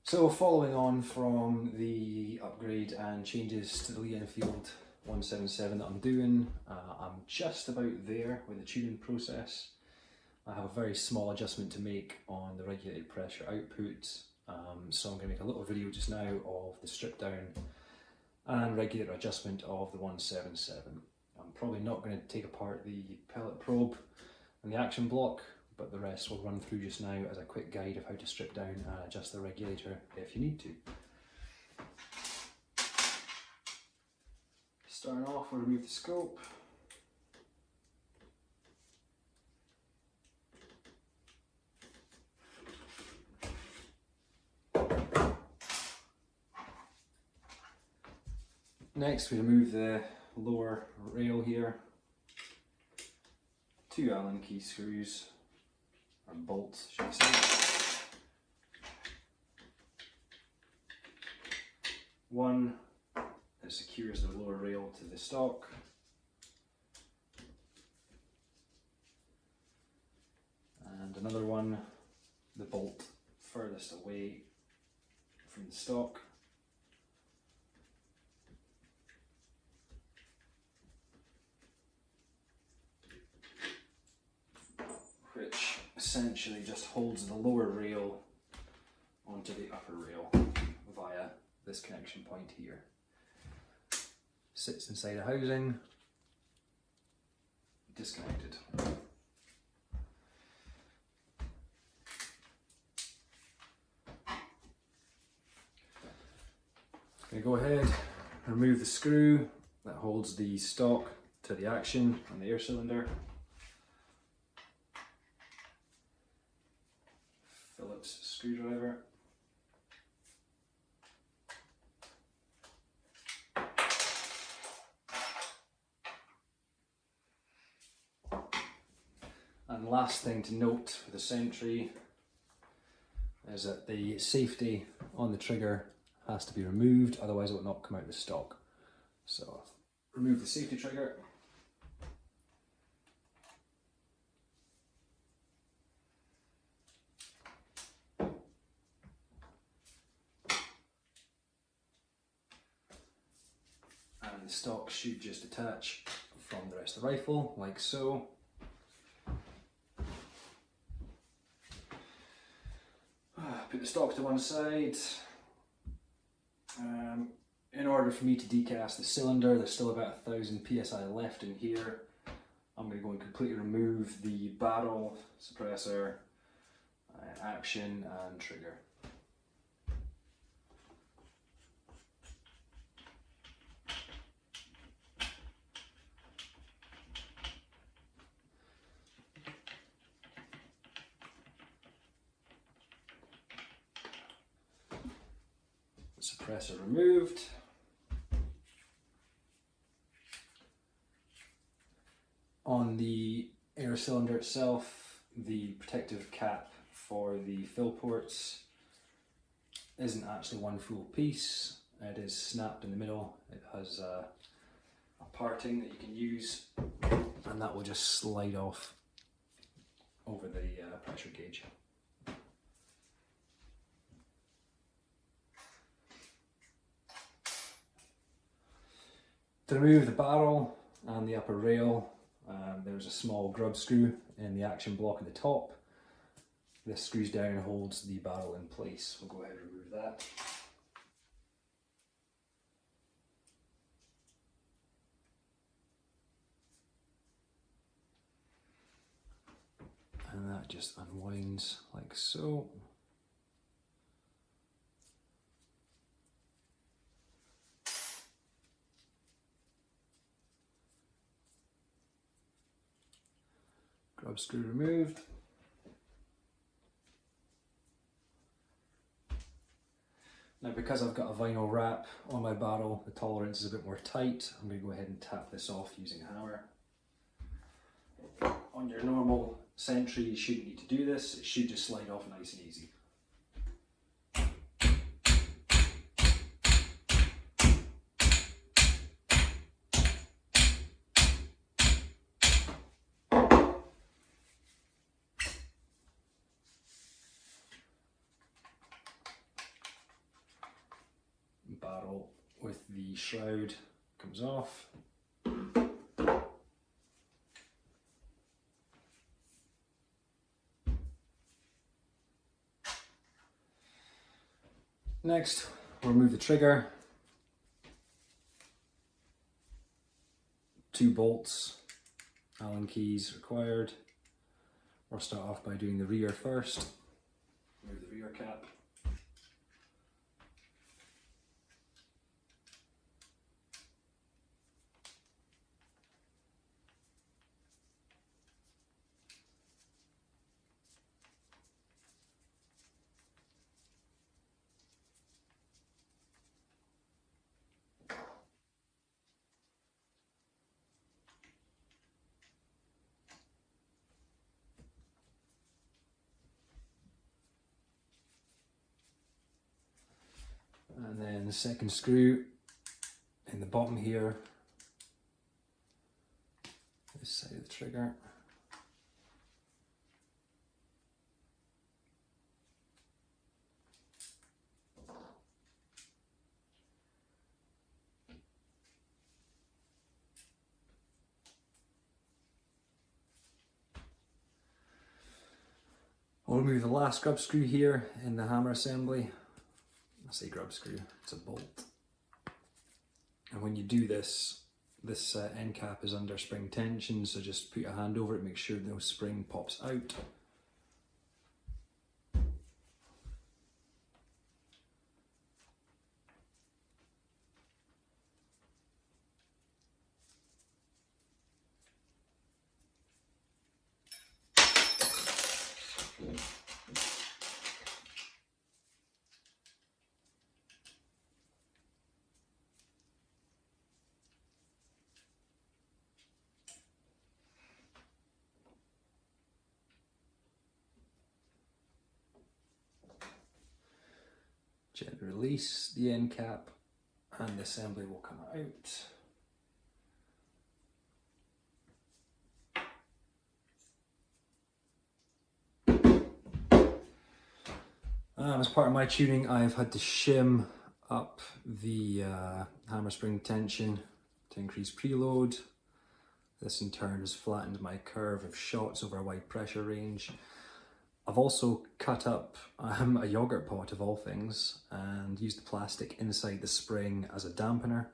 So following on from the upgrade and changes to the Lee Enfield 177 that I'm doing, I'm just about there with the tuning process. I have a very small adjustment to make on the regulated pressure output, so I'm going to make a little video just now of the strip down and regulator adjustment of the 177. I'm probably not going to take apart the pellet probe and the action block, but the rest we'll run through just now as a quick guide of how to strip down and adjust the regulator if you need to. Starting off, we'll remove the scope. Next, we remove the lower rail here, 2 Allen key screws, or bolts should I say. One that secures the lower rail to the stock, and another one, the bolt furthest away from the stock. Which essentially just holds the lower rail onto the upper rail via this connection point here. Sits inside a housing, disconnected. I'm going to go ahead and remove the screw that holds the stock to the action on the air cylinder. Phillips screwdriver. And last thing to note with the Sentry is that the safety on the trigger has to be removed, otherwise it will not come out of the stock. So remove the safety trigger. And the stock should just attach from the rest of the rifle, like so. Put the stock to one side. In order for me to degass the cylinder, there's still about 1000 psi left in here. I'm going to go and completely remove the barrel, suppressor, action and trigger. Suppressor removed. On the air cylinder itself, the protective cap for the fill ports isn't actually one full piece. It is snapped in the middle. It has a parting that you can use, and that will just slide off over the pressure gauge. To remove the barrel and the upper rail, there's a small grub screw in the action block at the top. This screws down and holds the barrel in place. We'll go ahead and remove that. And that just unwinds like so. Grub screw removed. Now, because I've got a vinyl wrap on my barrel, the tolerance is a bit more tight. I'm going to go ahead and tap this off using a hammer. On your normal Sentry, you shouldn't need to do this. It should just slide off nice and easy. with the shroud comes off. Next, we'll remove the trigger. 2 bolts, Allen keys required. We'll start off by doing the rear first. Remove the rear cap. And then the second screw in the bottom here, this side of the trigger. I'll remove the last grub screw here in the hammer assembly. I say grub screw, it's a bolt. And when you do this, this end cap is under spring tension, so just put your hand over it, make sure no spring pops out. Gently release the end cap and the assembly will come out. As part of my tuning, I've had to shim up the hammer spring tension to increase preload. This in turn has flattened my curve of shots over a wide pressure range. I've also cut up a yogurt pot of all things and used the plastic inside the spring as a dampener.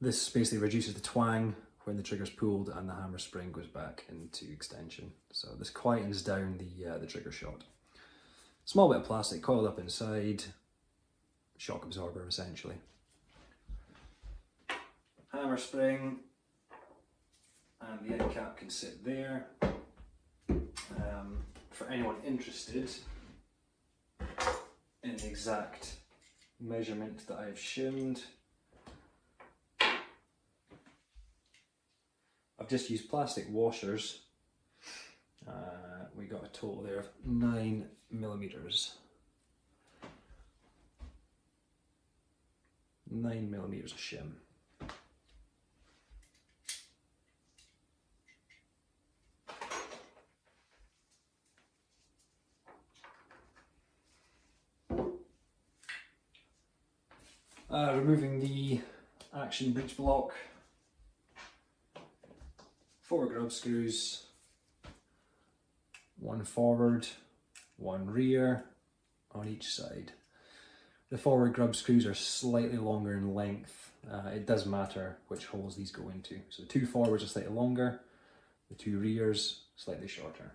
This basically reduces the twang when the trigger's pulled and the hammer spring goes back into extension. So this quietens down the trigger shot. Small bit of plastic coiled up inside, shock absorber essentially. Hammer spring and the end cap can sit there. For anyone interested in the exact measurement that I've shimmed, I've just used plastic washers. We got a total there of 9 millimeters. 9 millimeters of shim. Removing the action breech block, 4 grub screws, 1 forward, 1 rear on each side. The forward grub screws are slightly longer in length. It does matter which holes these go into. So the 2 forwards are slightly longer, the 2 rears slightly shorter.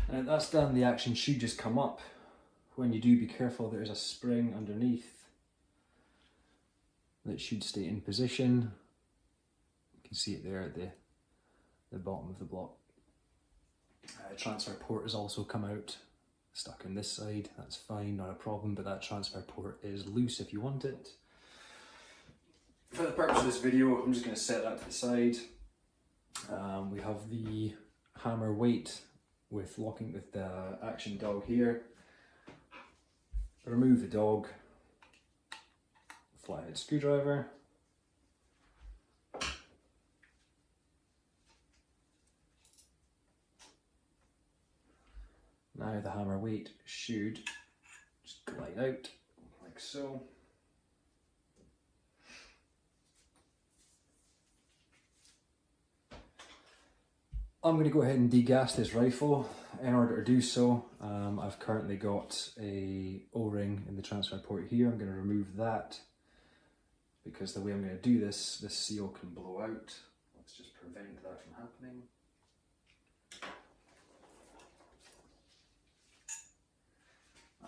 Now that's done, the action should just come up. When you do, be careful, there's a spring underneath. that should stay in position. You can see it there at the bottom of the block. Transfer port has also come out, stuck on this side. That's fine, not a problem, but that transfer port is loose if you want it. For the purpose of this video, I'm just going to set that to the side. We have the hammer weight with locking with the action dog here. Remove the dog, flathead screwdriver. Now the hammer weight should just glide out like so. I'm going to go ahead and degas this rifle. In order to do so, I've currently got a O-ring in the transfer port here. I'm going to remove that because the way I'm going to do this seal can blow out. Let's just prevent that from happening.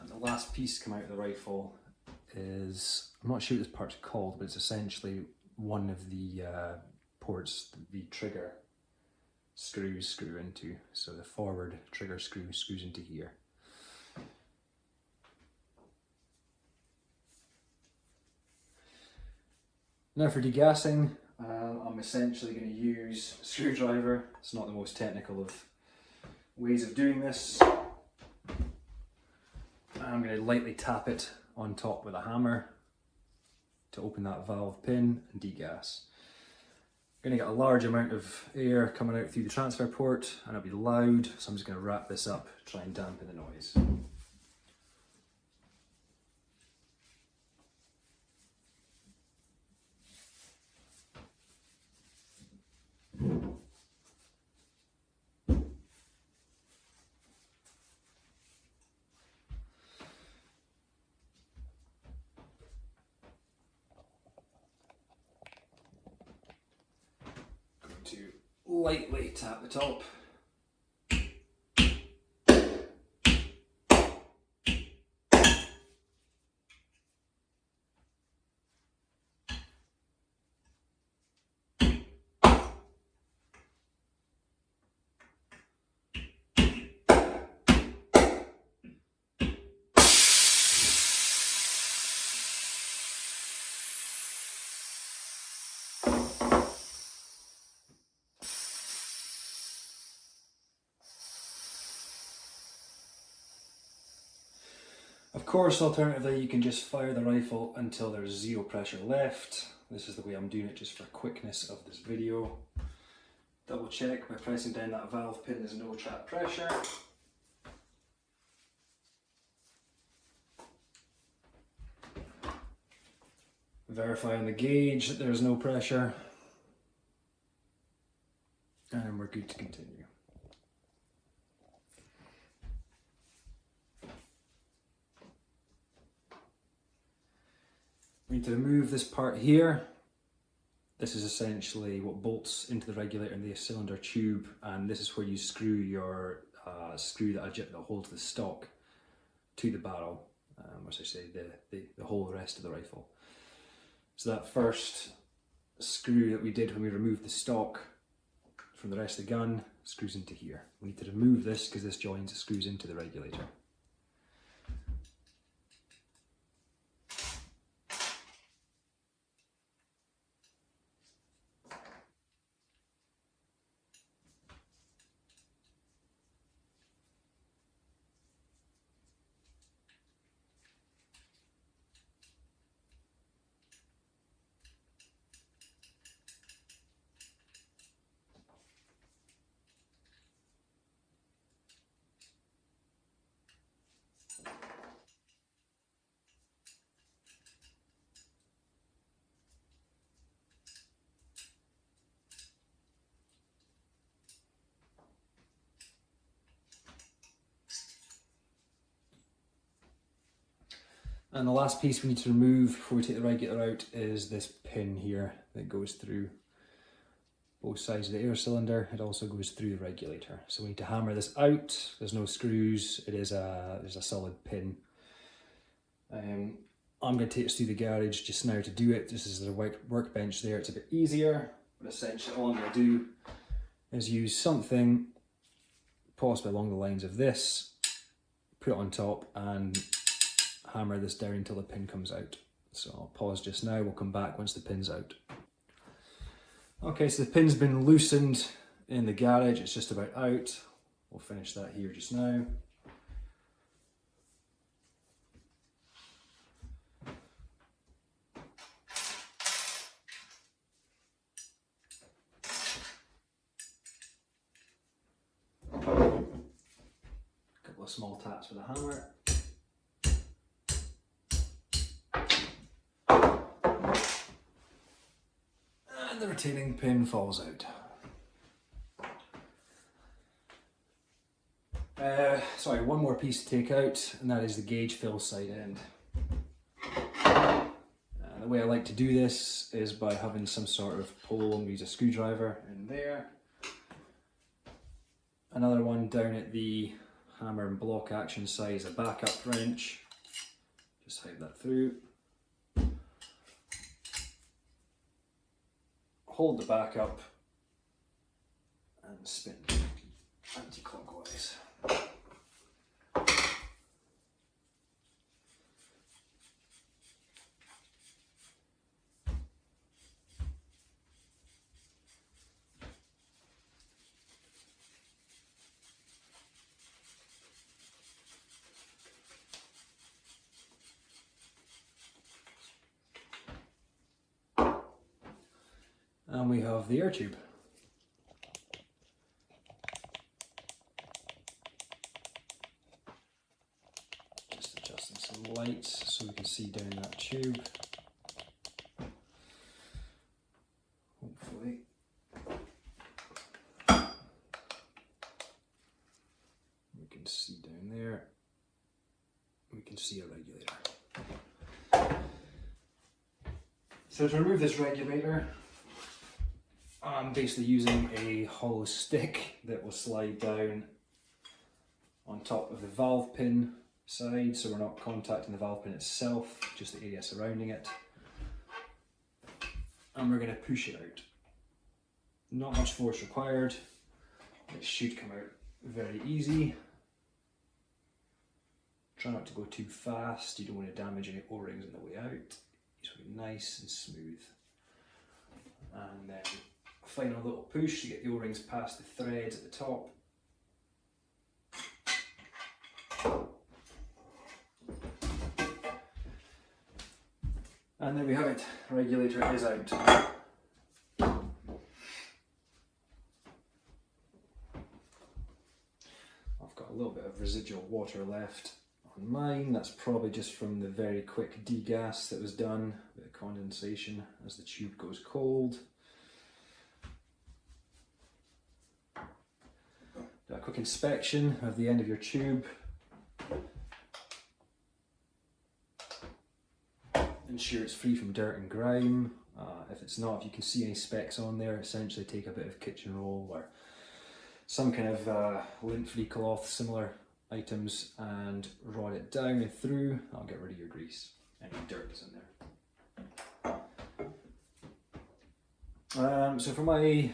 And the last piece to come out of the rifle is, I'm not sure what this part's called, but it's essentially one of the ports the trigger screws screw into. So the forward trigger screws into here. Now for degassing, I'm essentially going to use a screwdriver. It's not the most technical of ways of doing this. I'm going to lightly tap it on top with a hammer to open that valve pin and degas. I'm going to get a large amount of air coming out through the transfer port and it'll be loud, so I'm just going to wrap this up, try and dampen the noise. To lightly tap the top. Of course, alternatively, you can just fire the rifle until there's zero pressure left. This is the way I'm doing it just for quickness of this video. Double check by pressing down that valve pin there's no trap pressure. Verify on the gauge that there's no pressure. And we're good to continue. We need to remove this part here. This is essentially what bolts into the regulator in the cylinder tube, and this is where you screw your screw that holds the stock to the barrel, or as I say, the whole rest of the rifle. So that first screw that we did when we removed the stock from the rest of the gun screws into here. We need to remove this because this joint screws into the regulator. And the last piece we need to remove before we take the regulator out is this pin here that goes through both sides of the air cylinder. It also goes through the regulator. So we need to hammer this out. There's no screws. There's a solid pin. I'm going to take us through the garage just now to do it. This is the workbench there, it's a bit easier, but essentially all I'm going to do is use something possibly along the lines of this, put it on top and hammer this down until the pin comes out. So I'll pause just now, we'll come back once the pin's out. Okay, so the pin's been loosened in the garage, it's just about out. We'll finish that here just now. Couple of small taps with a hammer. And the retaining pin falls out. Sorry, one more piece to take out, and that is the gauge fill side end. The way I like to do this is by having some sort of pole. Use a screwdriver in there. Another one down at the hammer and block action side is a backup wrench. Just hide that through. Hold the back up and spin anti-clockwise. And we have the air tube. Just adjusting some lights so we can see down that tube. Hopefully. We can see down there. We can see a regulator. So to remove this regulator, I'm basically using a hollow stick that will slide down on top of the valve pin side, so we're not contacting the valve pin itself, just the area surrounding it. And we're going to push it out. Not much force required. It should come out very easy. Try not to go too fast, you don't want to damage any O-rings on the way out. Just want it nice and smooth. And then final little push to get the O-rings past the threads at the top. And there we have it, the regulator is out. I've got a little bit of residual water left on mine, that's probably just from the very quick degas that was done, a bit of condensation as the tube goes cold. Do a quick inspection of the end of your tube. Ensure it's free from dirt and grime. If it's not, if you can see any specks on there, essentially take a bit of kitchen roll or some kind of lint-free cloth, similar items, and rod it down and through. That'll get rid of your grease. Any dirt is in there. So for my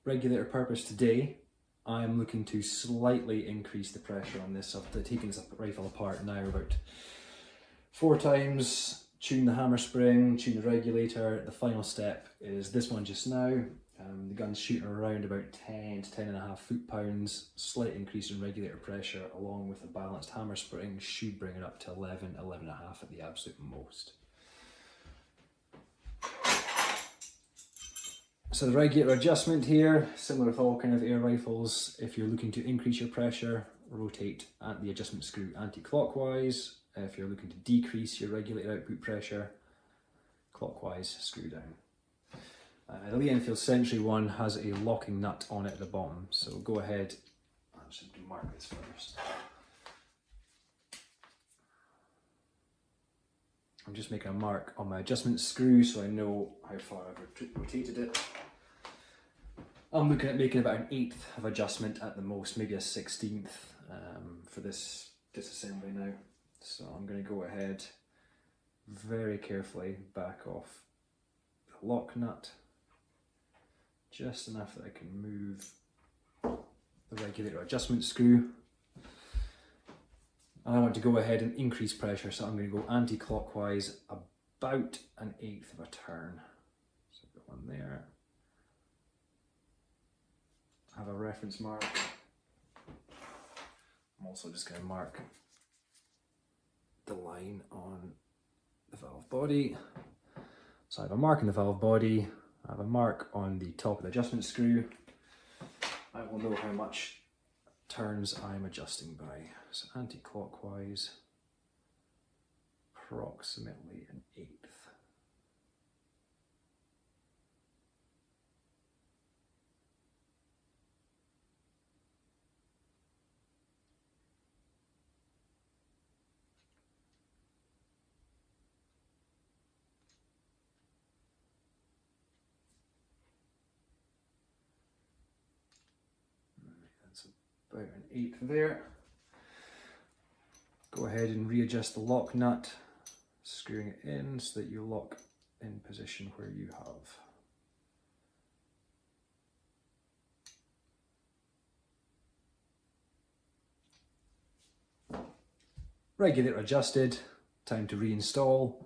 regulator purpose today, I'm looking to slightly increase the pressure on this. I've taken this rifle apart now about 4 times, tune the hammer spring, tune the regulator. The final step is this one just now. The gun's shooting around about 10 to 10.5 foot-pounds. Slight increase in regulator pressure along with a balanced hammer spring should bring it up to 11, 11.5 at the absolute most. So the regulator adjustment here, similar with all kind of air rifles, if you're looking to increase your pressure, rotate the adjustment screw anti-clockwise. If you're looking to decrease your regulator output pressure, clockwise screw down. The Lee Enfield Sentry one has a locking nut on it at the bottom, so go ahead, I should mark this first. I'm just making a mark on my adjustment screw so I know how far I've rotated it. I'm looking at making about an 1/8 of adjustment at the most, maybe a 1/16 for this disassembly now. So I'm going to go ahead very carefully back off the lock nut, just enough that I can move the regulator adjustment screw. And I want to go ahead and increase pressure, so I'm going to go anti-clockwise about 1/8 of a turn. So I've got one there. I have a reference mark. I'm also just going to mark the line on the valve body. So I have a mark on the valve body, I have a mark on the top of the adjustment screw. I will know how much turns I'm adjusting by. So anti-clockwise, approximately 1/8. That's about 1/8 there. Go ahead and readjust the lock nut, screwing it in so that you lock in position where you have. Regulator adjusted, time to reinstall.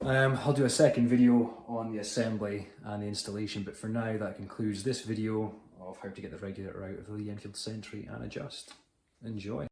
I'll do a second video on the assembly and the installation, but for now that concludes this video of how to get the regulator out of the Lee Enfield Sentry and adjust. Enjoy.